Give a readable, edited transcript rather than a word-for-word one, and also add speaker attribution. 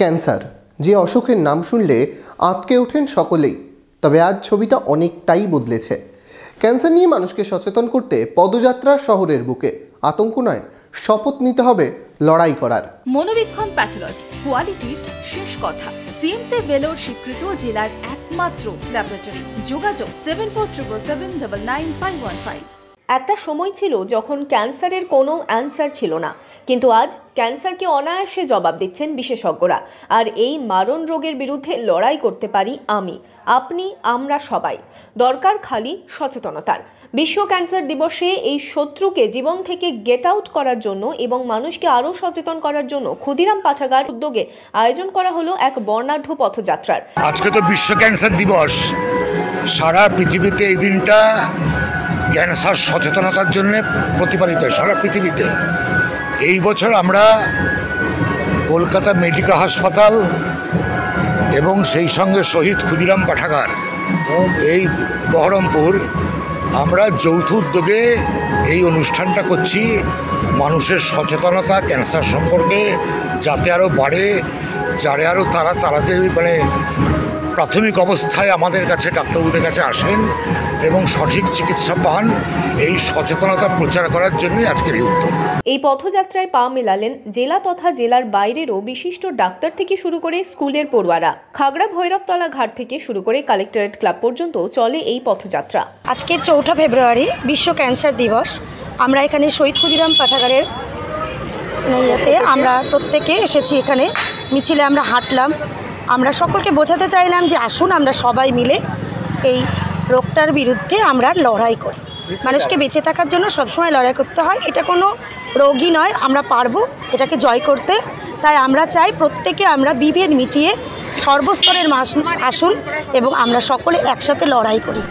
Speaker 1: Cancer, যে অসুখের নাম শুনলে আঁতকে ওঠেন সকলেই। তবে আজ ছবিটা অনেকটাই বদলেছে। ক্যান্সার নিয়ে মানুষকে সচেতন করতে পদযাত্রা শহরের বুকে। আতঙ্ক নয়, শপথ নিতে হবে লড়াই করার।
Speaker 2: মনোবীক্ষণ প্যাথোলজি, কোয়ালিটির শেষ কথা। সিএমসি ভেলোর স্বীকৃত জেলার একমাত্র ল্যাবরেটরি। যোগাযোগ 7477799515।
Speaker 3: একটা সময় ছিল যখন ক্যান্সারের কোনো অ্যান্সার ছিল না, কিন্তু আজ ক্যান্সারকে অনায়াসে জবাব দিচ্ছেন বিশেষজ্ঞরা। আর এই মারণ রোগের বিরুদ্ধে লড়াই করতে পারি আমি, আপনি, আমরা সবাই। দরকার খালি সচেতনতার। বিশ্ব ক্যান্সার দিবসে এই শত্রুকে জীবন থেকে গেট আউট করার জন্য এবং মানুষকে আরও সচেতন করার জন্য ক্ষুদিরাম পাঠাগার উদ্যোগে আয়োজন করা হলো এক বর্ণাঢ্য পথযাত্রার।
Speaker 4: আজকে তো বিশ্ব ক্যান্সার দিবস। সারা পৃথিবীতে এই দিনটা ক্যান্সার সচেতনতার জন্য প্রতিপালিত হয় সারা পৃথিবীতে। এই বছর আমরা কলকাতা মেডিকেল হাসপাতাল এবং সেই সঙ্গে শহীদ ক্ষুদিরাম পাঠাগার, এই বহরমপুর, আমরা যৌথ উদ্যোগে এই অনুষ্ঠানটা করছি। মানুষের সচেতনতা ক্যান্সার সম্পর্কে যাতে আরও বাড়ে, যারা আরও তাড়াতাড়ি প্রাথমিক অবস্থায় আমাদের কাছে ডাক্তারবাবুদের কাছে আসেন এবং সঠিক চিকিৎসা পান, এই সচেতনতা প্রচার করার জন্যই আজকের এই উদ্যোগ।
Speaker 3: এই পথযাত্রায় পা মেলালেন জেলা তথা জেলার বাইরেরও বিশিষ্ট ডাক্তার থেকে শুরু করে স্কুলের পড়ুয়ারা। খাগড়া ভৈরবতলা ঘাট থেকে শুরু করে কালেক্টরেট ক্লাব পর্যন্ত চলে এই পথযাত্রা।
Speaker 5: আজকে 4 ফেব্রুয়ারি বিশ্ব ক্যান্সার দিবস। আমরা এখানে শহীদ ক্ষুদিরাম পাঠাগারের ইয়েতে আমরা প্রত্যেকে এসেছি। এখানে মিছিলে আমরা হাঁটলাম। আমরা সকলকে বোঝাতে চাইলাম যে আসুন আমরা সবাই মিলে এই রোগটার বিরুদ্ধে আমরা লড়াই করি। মানুষকে বেঁচে থাকার জন্য সবসময় লড়াই করতে হয়। এটা কোনো রোগই নয়, আমরা পারবো এটাকে জয় করতে। তাই আমরা চাই প্রত্যেকে আমরা বিভেদ মিটিয়ে সর্বস্তরের মানুষ আসুন এবং আমরা সকলে একসাথে লড়াই করি।